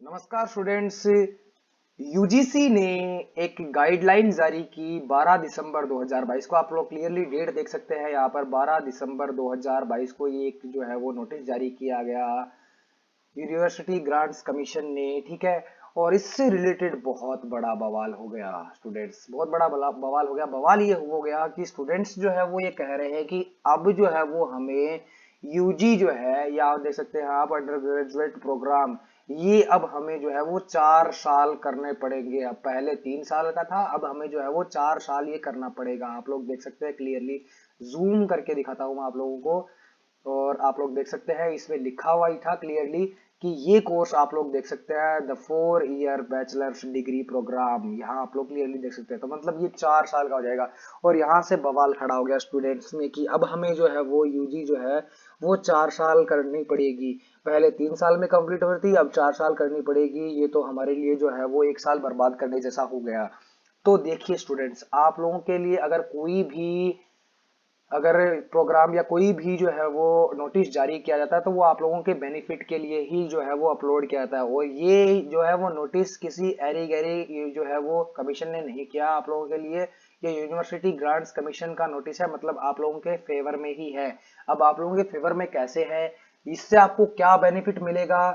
नमस्कार students. UGC ने एक गाइडलाइन जारी की 12 दिसंबर 2022 को। आप लोग क्लियरली डेट देख सकते हैं यहाँ पर 12 दिसंबर 2022 को ये एक जो है वो नोटिस जारी किया गया यूनिवर्सिटी ग्रांट्स कमीशन ने, ठीक है। और इससे रिलेटेड बहुत बड़ा बवाल हो गया स्टूडेंट्स, बहुत बड़ा बवाल हो गया। बवाल ये हो गया कि स्टूडेंट्स जो है वो ये कह रहे हैं कि अब जो है वो हमें यूजी जो है, या आप देख सकते हैं आप अंडर ग्रेजुएट प्रोग्राम, ये अब हमें जो है वो 4 साल करने पड़ेंगे। अब पहले 3 साल का था, अब हमें जो है वो 4 साल ये करना पड़ेगा। आप लोग देख सकते हैं क्लियरली, जूम करके दिखाता हूँ मैं आप लोगों को। और आप लोग देख सकते हैं इसमें लिखा हुआ ही था क्लियरली कि ये कोर्स आप लोग देख सकते हैं the 4 year bachelor's degree program, यहाँ आप लोग क्लियरली देख सकते हैं। तो मतलब ये 4 साल का हो जाएगा। और यहाँ से बवाल खड़ा हो गया स्टूडेंट्स में कि अब हमें जो है वो यूजी जो है वो 4 साल करनी पड़ेगी। पहले 3 साल में कंप्लीट हो रही थी, अब 4 साल करनी पड़ेगी। ये तो हमारे लिए जो है वो एक साल बर्बाद करने जैसा हो गया। तो देखिए स्टूडेंट्स, आप लोगों के लिए अगर कोई भी अगर प्रोग्राम या कोई भी जो है वो नोटिस जारी किया जाता है तो वो आप लोगों के बेनिफिट के लिए ही जो है वो अपलोड किया जाता है। और ये जो है वो नोटिस किसी एरी गैरी जो है वो कमीशन ने नहीं किया आप लोगों के लिए। ये यूनिवर्सिटी ग्रांट्स कमीशन का नोटिस है, मतलब आप लोगों के फेवर में ही है। अब आप लोगों के फेवर में कैसे है, इससे आपको क्या बेनिफिट मिलेगा,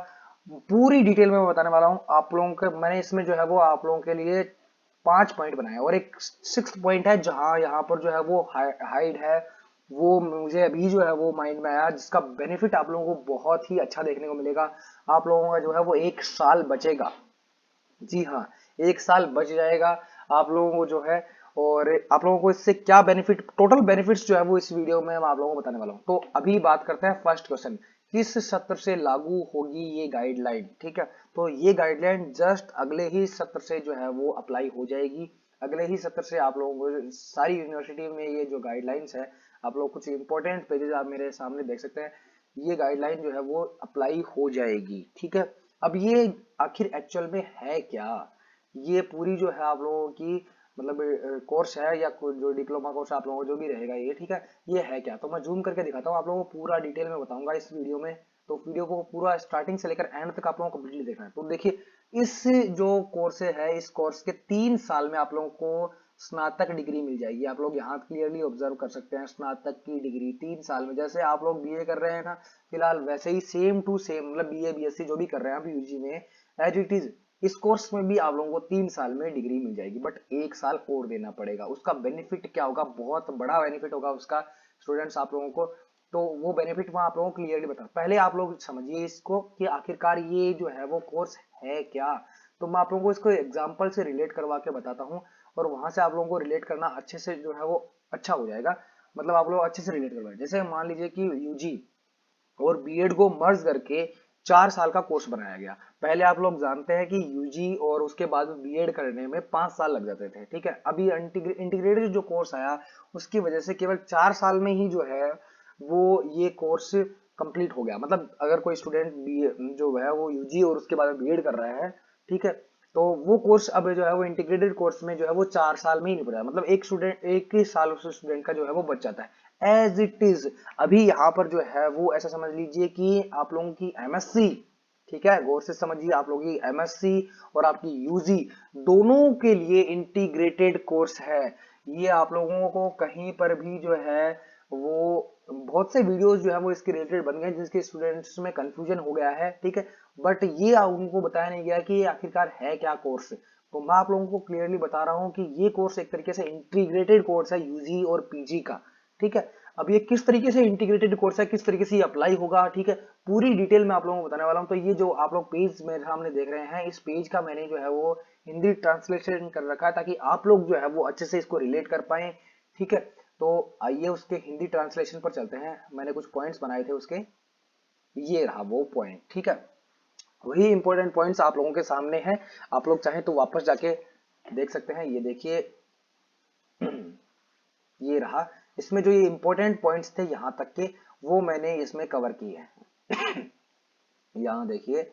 पूरी डिटेल में मैं बताने वाला हूँ आप लोगों के। मैंने इसमें जो है वो आप लोगों के लिए 5 पॉइंट बनाए और एक सिक्स पॉइंट है जहां यहाँ पर जो है वो हाइड है। वो मुझे अभी जो है वो माइंड में आया, जिसका बेनिफिट आप लोगों को बहुत ही अच्छा देखने को मिलेगा। आप लोगों का जो है वो एक साल बचेगा। जी हाँ, एक साल बच जाएगा आप लोगों को जो है। और आप लोगों को इससे क्या बेनिफिट, टोटल बेनिफिट्स जो है वो इस वीडियो में मैं आप लोगों को बताने वाला हूँ। तो अभी बात करते हैं फर्स्ट क्वेश्चन, किस सत्र से लागू होगी ये गाइडलाइन, ठीक है। तो ये गाइडलाइन जस्ट अगले ही सत्र से जो है वो अप्लाई हो जाएगी। अगले ही सत्र से आप लोगों को सारी यूनिवर्सिटी में ये जो गाइडलाइंस है, आप लोग कुछ इंपॉर्टेंट पेजेस आप मेरे सामने देख सकते हैं, ये गाइडलाइन जो है वो अप्लाई हो जाएगी, ठीक है। अब ये आखिर एक्चुअल में है क्या, ये पूरी जो है आप लोगों की मतलब कोर्स है या जो डिप्लोमा कोर्स आप लोगों को जो भी रहेगा ये, ठीक है, ये है क्या। तो मैं जूम करके दिखाता हूँ आप लोगों को, पूरा डिटेल में बताऊंगा इस वीडियो में। तो वीडियो को पूरा स्टार्टिंग से लेकर एंड तक आप लोगों को कंप्लीटली देखना है। तो देखिए, इस जो कोर्स है, इस कोर्स के 3 साल में आप लोगों को स्नातक डिग्री मिल जाएगी। आप लोग यहाँ क्लियरली ऑब्जर्व कर सकते हैं, स्नातक की डिग्री 3 साल में। जैसे आप लोग बीए कर रहे हैं ना फिलहाल, वैसे ही सेम टू सेम, मतलब बीए बीएससी जो भी कर रहे हैं अभी यूजी में, एज इट इज इस कोर्स में भी आप लोगों को 3 साल में डिग्री मिल जाएगी। बट एक साल और देना पड़ेगा। उसका बेनिफिट क्या होगा, बहुत बड़ा बेनिफिट होगा उसका स्टूडेंट्स आप लोगों को। तो वो बेनिफिट मैं आप लोगों को क्लियरली बता, पहले आप लोग समझिए इसको कि आखिरकार ये जो है वो कोर्स है क्या। तो मैं आप लोगों को इसको एग्जाम्पल से रिलेट करवा के बताता हूँ, और वहां से आप लोगों को रिलेट करना अच्छे से जो है वो अच्छा हो जाएगा। मतलब आप लोग अच्छे से रिलेट करवाए। जैसे मान लीजिए कि यूजी और बीएड को मर्ज करके 4 साल का कोर्स बनाया गया। पहले आप लोग जानते हैं कि यूजी और उसके बाद बीएड करने में 5 साल लग जाते थे, ठीक है। अभी इंटीग्रेटेड जो कोर्स आया, उसकी वजह से केवल 4 साल में ही जो है वो ये कोर्स कंप्लीट हो गया। मतलब अगर कोई स्टूडेंट बी जो है वो यूजी और उसके बाद बीएड कर रहा है, ठीक है, तो वो कोर्स अब जो है वो इंटीग्रेटेड कोर्स में जो है वो 4 साल में ही निपट रहा है। मतलब एक स्टूडेंट, एक ही साल उस स्टूडेंट का जो है वो बच जाता है एज इट इज। अभी यहाँ पर जो है वो ऐसा समझ लीजिए कि आप लोगों की एमएससी, ठीक है, गौर से समझिए, आप लोगों की एमएससी और आपकी यूजी दोनों के लिए इंटीग्रेटेड कोर्स है। ये आप लोगों को कहीं पर भी जो है वो बहुत से वीडियोस जो है वो इसके रिलेटेड बन गए, जिसके स्टूडेंट्स में कंफ्यूजन हो गया है, ठीक है। बट ये उनको बताया नहीं गया कि ये आखिरकार है क्या कोर्स। तो मैं आप लोगों को क्लियरली बता रहा हूँ कि ये कोर्स एक तरीके से इंटीग्रेटेड कोर्स है यूजी और पीजी का, ठीक है। अब ये किस तरीके से इंटीग्रेटेड कोर्स है, किस तरीके से ये अप्लाई होगा, ठीक है, पूरी डिटेल में आप लोगों को बताने वाला हूँ। तो ये जो आप लोग पेज मेरे सामने देख रहे हैं, इस पेज का मैंने जो है वो हिंदी ट्रांसलेशन कर रखा है, ताकि आप लोग जो है वो अच्छे से इसको रिलेट कर पाए, ठीक है। तो आइए उसके हिंदी ट्रांसलेशन पर चलते हैं। मैंने कुछ पॉइंट्स बनाए थे उसके, ये रहा वो पॉइंट, ठीक है। वही इंपॉर्टेंट पॉइंट्स आप लोगों के सामने हैं। आप लोग चाहें तो वापस जाके देख सकते हैं। ये देखिए, ये रहा, इसमें जो ये इंपॉर्टेंट पॉइंट्स थे यहां तक के, वो मैंने इसमें कवर किए हैं। यहाँ देखिए,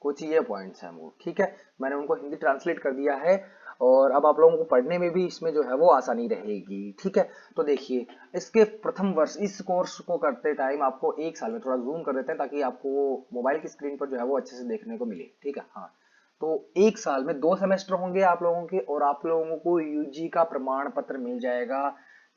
कुछ ये पॉइंट्स हैं वो, ठीक है, मैंने उनको हिंदी ट्रांसलेट कर दिया है। और अब आप लोगों को पढ़ने में भी इसमें जो है वो आसानी रहेगी, ठीक है। तो देखिए, इसके प्रथम वर्ष, इस कोर्स को करते टाइम आपको एक साल में, थोड़ा जूम कर देते हैं ताकि आपको मोबाइल की स्क्रीन पर जो है वो अच्छे से देखने को मिले, ठीक है। हाँ, तो एक साल में 2 सेमेस्टर होंगे आप लोगों के, और आप लोगों को यूजी का प्रमाण पत्र मिल जाएगा।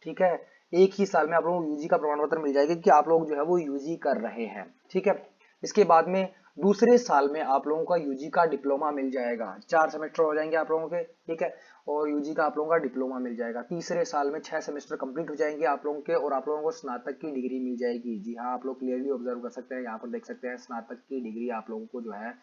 ठीक है, एक ही साल में आप लोगों को यूजी का प्रमाण पत्र मिल जाएगा कि आप लोग जो है वो यूजी कर रहे हैं। ठीक है, इसके बाद में दूसरे साल में आप लोगों का यूजी का डिप्लोमा मिल जाएगा। 4 सेमेस्टर हो जाएंगे आप लोगों के। ठीक है, और यूजी का आप लोगों का डिप्लोमा मिल जाएगा। तीसरे साल में 6 सेमेस्टर कंप्लीट हो जाएंगे आप लोगों के, और आप लोगों को स्नातक की डिग्री मिल जाएगी। जी हाँ, आप लोग क्लियरली ऑब्जर्व कर सकते हैं, यहाँ पर देख सकते हैं स्नातक की डिग्री आप लोगों को जो है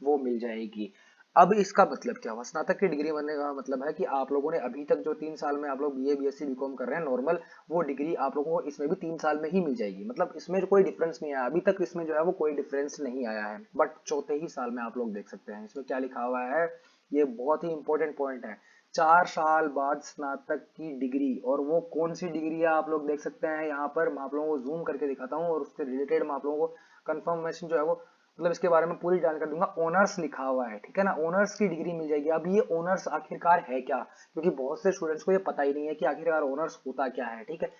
वो मिल जाएगी। अब इसका मतलब क्या हुआ, स्नातक की डिग्री बनने का मतलब है कि आप लोगों ने अभी तक जो 3 साल में आप लोग बीए बीएससी बीकॉम कर रहे हैं नॉर्मल, वो डिग्री आप लोगों को इसमें भी 3 साल में ही मिल जाएगी। मतलब इसमें कोई डिफरेंस नहीं आया अभी तक, इसमें जो है वो कोई डिफरेंस नहीं आया है। बट चौथे ही साल में आप लोग देख सकते हैं इसमें क्या लिखा हुआ है, ये बहुत ही इंपॉर्टेंट पॉइंट है। 4 साल बाद स्नातक की डिग्री, और वो कौन सी डिग्री है आप लोग देख सकते हैं यहाँ पर, मैं आप लोगों को जूम करके दिखाता हूँ और उससे रिलेटेड मैं आप लोगों को कंफर्मेशन जो है वो मतलब इसके बारे में पूरी जानकारी दूंगा। ऑनर्स लिखा हुआ है, ठीक है ना, ऑनर्स की डिग्री मिल जाएगी। अब ये ऑनर्स आखिरकार है क्या, क्योंकि बहुत से स्टूडेंट्स को ये पता ही नहीं है कि आखिरकार ऑनर्स होता क्या है। ठीक है,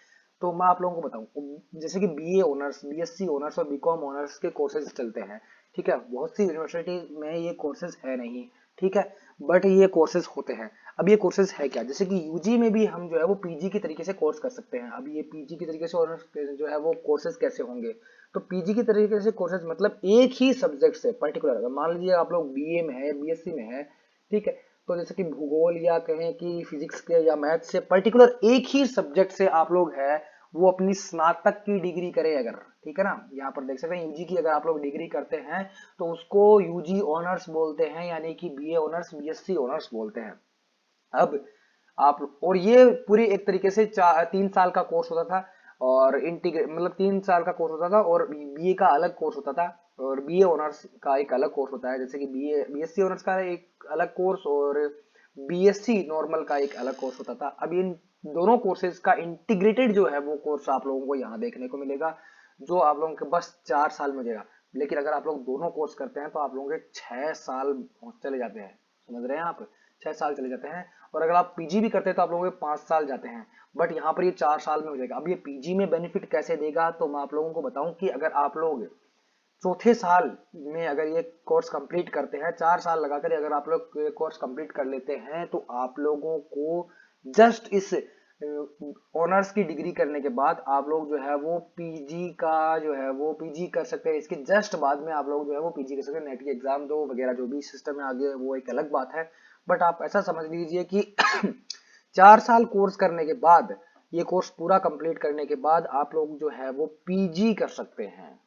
तो मैं आप लोगों को बताऊं, जैसे कि बीए ऑनर्स, बीएससी ऑनर्स और बीकॉम ऑनर्स के कोर्सेज चलते हैं। ठीक है, बहुत सी यूनिवर्सिटी में ये कोर्सेज है नहीं। ठीक है, बट ये कोर्सेज होते हैं। अब ये कोर्सेज है क्या, जैसे कि यूजी में भी हम जो है वो पीजी की तरीके से कोर्स कर सकते हैं। अब ये पीजी की तरीके से ऑनर्स जो है वो कोर्सेज कैसे होंगे, तो पीजी की तरीके से कोर्सेज मतलब एक ही सब्जेक्ट से पर्टिकुलर, अगर मान लीजिए आप लोग बीए में है, बीएससी में है, ठीक है, तो जैसे कि भूगोल या कहें कि फिजिक्स के या मैथ से पर्टिकुलर एक ही सब्जेक्ट से आप लोग है वो अपनी स्नातक की डिग्री करे अगर, ठीक है ना, यहाँ पर देख सकते हैं यूजी की अगर आप लोग डिग्री करते हैं तो उसको यूजी ऑनर्स बोलते हैं, यानी कि बीए ऑनर्स बीएससी ऑनर्स बोलते हैं। अब आप, और ये पूरी एक तरीके से 3 साल का कोर्स होता था, और इंटीग्रेट मतलब 3 साल का कोर्स होता था, और बीए का अलग कोर्स होता था, और बीए ऑनर्स का एक अलग कोर्स होता है। जैसे कि बीए बीएससी ऑनर्स का एक अलग कोर्स और बीएससी नॉर्मल का एक अलग कोर्स होता था। अब इन दोनों कोर्सेज का इंटीग्रेटेड जो है वो कोर्स आप लोगों को यहाँ देखने को मिलेगा, जो आप लोगों के बस 4 साल में मिलेगा। लेकिन अगर आप लोग दोनों कोर्स करते हैं तो आप लोगों के 6 साल चले जाते हैं, समझ रहे हैं आप, 6 साल चले जाते हैं। और अगर आप पीजी भी करते हैं तो आप लोगों के 5 साल जाते हैं, बट यहाँ पर ये 4 साल में हो जाएगा। अब ये पीजी में बेनिफिट कैसे देगा, तो मैं आप लोगों को बताऊं कि अगर आप लोग चौथे साल में अगर ये कोर्स कंप्लीट करते हैं, 4 साल लगाकर अगर आप लोग ये कोर्स कंप्लीट कर लेते हैं, तो आप लोगों को जस्ट इस ऑनर्स की डिग्री करने के बाद आप लोग जो है वो पीजी का जो है वो पीजी कर सकते हैं। इसके जस्ट बाद में आप लोग जो है वो पीजी कर सकते हैं। नेट की एग्जाम दो वगैरह जो भी सिस्टम है आगे, वो एक अलग बात है। बट आप ऐसा समझ लीजिए कि 4 साल कोर्स करने के बाद, ये कोर्स पूरा कंप्लीट करने के बाद आप लोग जो है वो पीजी कर सकते हैं।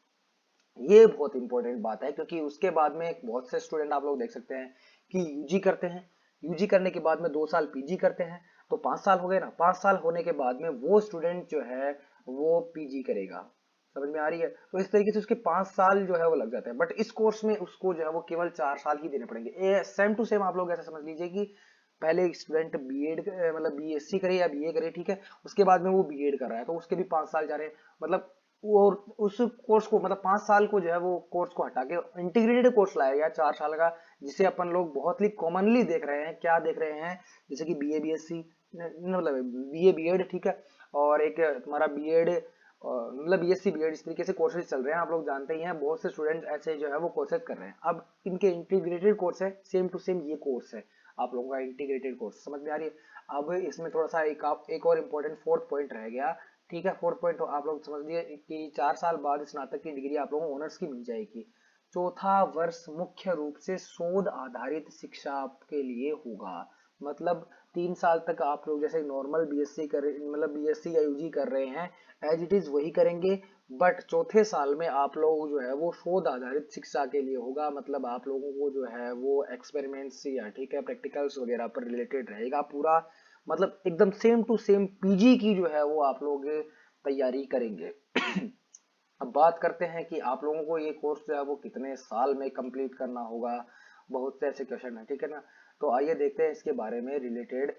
ये बहुत इंपॉर्टेंट बात है, क्योंकि उसके बाद में बहुत से स्टूडेंट आप लोग देख सकते हैं कि यूजी करते हैं, यूजी करने के बाद में 2 साल पीजी करते हैं, तो 5 साल हो गए ना। 5 साल होने के बाद में वो स्टूडेंट जो है वो पीजी करेगा। समझ में आ रही है, तो इस तरीके से उसके 5 साल जो है वो लग जाते हैं। बट इस कोर्स में उसको जो है वो केवल 4 साल ही देने पड़ेंगे। सेम टू सेम आप लोग ऐसा समझ लीजिए कि पहले स्टूडेंट बीएड मतलब बीएससी करे या बीए करे, ठीक है, उसके बाद में वो बीएड कर रहा है तो उसके भी 5 साल जा रहे हैं। मतलब और उस कोर्स को मतलब 5 साल को जो है वो कोर्स को हटा के इंटीग्रेटेड कोर्स लाया गया 4 साल का, जिसे अपन लोग बहुत ही कॉमनली देख रहे हैं। क्या देख रहे हैं, जैसे कि बीए बीएससी मतलब बीए बीएड, ठीक है, और एक तुम्हारा बीएड मतलब बीएससी बीएड, इस तरीके से कोर्सेज चल रहे हैं। आप लोग जानते ही हैं बहुत से स्टूडेंट ऐसे जो है वो कोर्सेज कर रहे हैं। अब इनके इंटीग्रेटेड कोर्स है, सेम टू सेम ये कोर्स है आप लोगों का इंटीग्रेटेड कोर्स। समझ में आ रही है। अब इसमें थोड़ा सा एक और इम्पोर्टेंट फोर्थ पॉइंट रह गया। ठीक है, फोर्थ पॉइंट तो आप लोग समझ लिए कि 4 साल बाद स्नातक की डिग्री आप लोगों को ऑनर्स की मिल जाएगी। चौथा वर्ष मुख्य रूप से शोध आधारित शिक्षा आपके लिए होगा। मतलब 3 साल तक आप लोग जैसे नॉर्मल बीएससी कर मतलब बीएससी या यूजी कर रहे हैं, एज इट इज वही करेंगे। बट चौथे साल में आप लोग जो है वो शोध आधारित शिक्षा के लिए होगा। मतलब आप लोगों को जो है वो एक्सपेरिमेंट्स या ठीक है प्रैक्टिकल्स वगैरह पर रिलेटेड रहेगा पूरा। मतलब एकदम सेम टू सेम पीजी की जो है वो आप लोग तैयारी करेंगे। अब बात करते हैं कि आप लोगों को ये कोर्स जो है वो कितने साल में कंप्लीट करना होगा। बहुत से ऐसे क्वेश्चन है, ठीक है ना, तो आइए देखते हैं इसके बारे में रिलेटेड।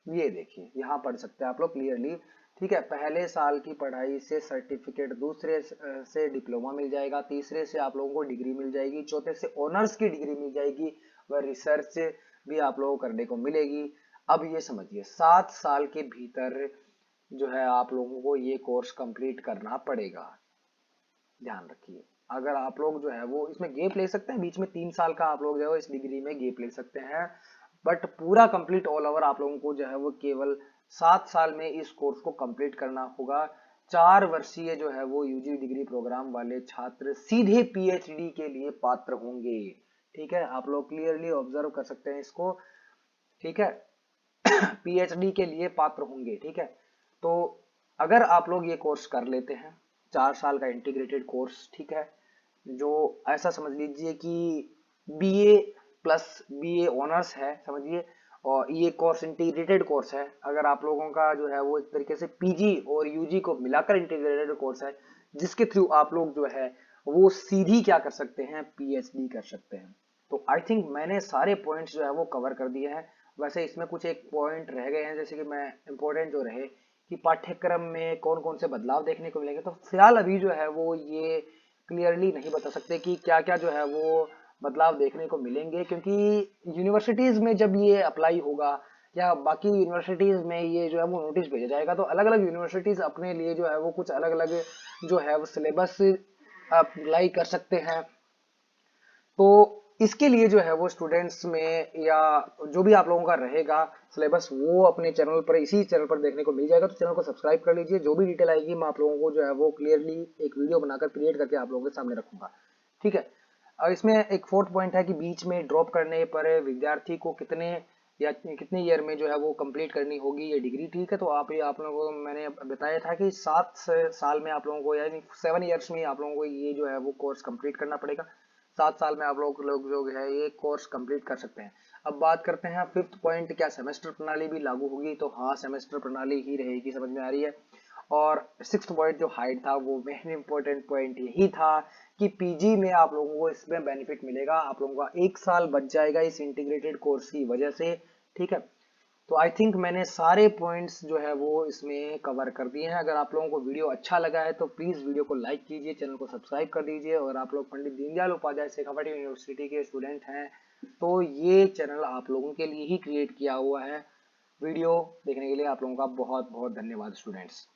ये देखिए यहाँ पढ़ सकते हैं आप लोग क्लियरली। ठीक है, पहले साल की पढ़ाई से सर्टिफिकेट, दूसरे से डिप्लोमा मिल जाएगा, तीसरे से आप लोगों को डिग्री मिल जाएगी, चौथे से ऑनर्स की डिग्री मिल जाएगी, व रिसर्च भी आप लोगों को करने को मिलेगी। अब ये समझिए 7 साल के भीतर जो है आप लोगों को ये कोर्स कंप्लीट करना पड़ेगा। ध्यान रखिए। अगर आप लोग जो है वो इसमें गैप ले सकते हैं, बीच में 3 साल का आप लोग जो है इस डिग्री में गैप ले सकते हैं, बट पूरा कंप्लीट ऑल ओवर आप लोगों को जो है वो केवल 7 साल में इस कोर्स को कंप्लीट करना होगा। 4 वर्षीय जो है वो यूजी डिग्री प्रोग्राम वाले छात्र सीधे पीएचडी के लिए पात्र होंगे। ठीक है, आप लोग क्लियरली ऑब्जर्व कर सकते हैं इसको। ठीक है, पीएचडी के लिए पात्र होंगे। ठीक है, तो अगर आप लोग ये कोर्स कर लेते हैं, 4 साल का इंटीग्रेटेड कोर्स, ठीक है, जो ऐसा समझ लीजिए कि बीए प्लस बीए ऑनर्स है समझिए, और ये कोर्स इंटीग्रेटेड कोर्स है। अगर आप लोगों का जो है वो एक तरीके से पीजी और यूजी को मिलाकर इंटीग्रेटेड कोर्स है, जिसके थ्रू आप लोग जो है वो सीधी क्या कर सकते हैं, पीएचडी कर सकते हैं। तो आई थिंक मैंने सारे पॉइंट्स जो है वो कवर कर दिए हैं। वैसे इसमें कुछ एक पॉइंट रह गए हैं, जैसे कि मैं इंपॉर्टेंट जो रहे कि पाठ्यक्रम में कौन कौन से बदलाव देखने को मिलेंगे, तो फिलहाल अभी जो है वो ये क्लियरली नहीं बता सकते कि क्या क्या जो है वो बदलाव देखने को मिलेंगे, क्योंकि यूनिवर्सिटीज में जब ये अप्लाई होगा या बाकी यूनिवर्सिटीज में ये जो है वो नोटिस भेजा जाएगा, तो अलग अलग यूनिवर्सिटीज अपने लिए जो है वो कुछ अलग अलग जो है वो सिलेबस अप्लाई कर सकते हैं। तो इसके लिए जो है वो स्टूडेंट्स में या जो भी आप लोगों का रहेगा सिलेबस, वो अपने चैनल पर, इसी चैनल पर देखने को मिल जाएगा। तो चैनल को सब्सक्राइब कर लीजिए, जो भी डिटेल आएगी मैं आप लोगों को जो है वो क्लियरली एक वीडियो बनाकर क्रिएट करके आप लोगों के सामने रखूंगा। ठीक है, और इसमें एक फोर्थ पॉइंट है कि बीच में ड्रॉप करने पर विद्यार्थी को कितने या कितने ईयर में जो है वो कंप्लीट करनी होगी ये डिग्री। ठीक है, तो आप लोगों को मैंने बताया था कि 7 साल में आप लोगों को, यानी 7 ईयर्स में आप लोगों को ये जो है वो कोर्स कंप्लीट करना पड़ेगा। 7 साल में आप लोग जो है ये कोर्स कंप्लीट कर सकते हैं। अब बात करते हैं फिफ्थ पॉइंट, क्या सेमेस्टर प्रणाली भी लागू होगी? तो हाँ, सेमेस्टर प्रणाली ही रहेगी, समझ में आ रही है। और सिक्स्थ पॉइंट जो हाइड था, वो मेन इंपॉर्टेंट पॉइंट यही था कि पीजी में आप लोगों को इसमें बेनिफिट मिलेगा, आप लोगों का 1 साल बच जाएगा इस इंटीग्रेटेड कोर्स की वजह से। ठीक है, तो आई थिंक मैंने सारे पॉइंट्स जो है वो इसमें कवर कर दिए हैं। अगर आप लोगों को वीडियो अच्छा लगा है तो प्लीज़ वीडियो को लाइक कीजिए, चैनल को सब्सक्राइब कर दीजिए। और आप लोग पंडित दीनदयाल उपाध्याय शेखावाटी यूनिवर्सिटी के स्टूडेंट हैं तो ये चैनल आप लोगों के लिए ही क्रिएट किया हुआ है। वीडियो देखने के लिए आप लोगों का बहुत बहुत धन्यवाद स्टूडेंट्स।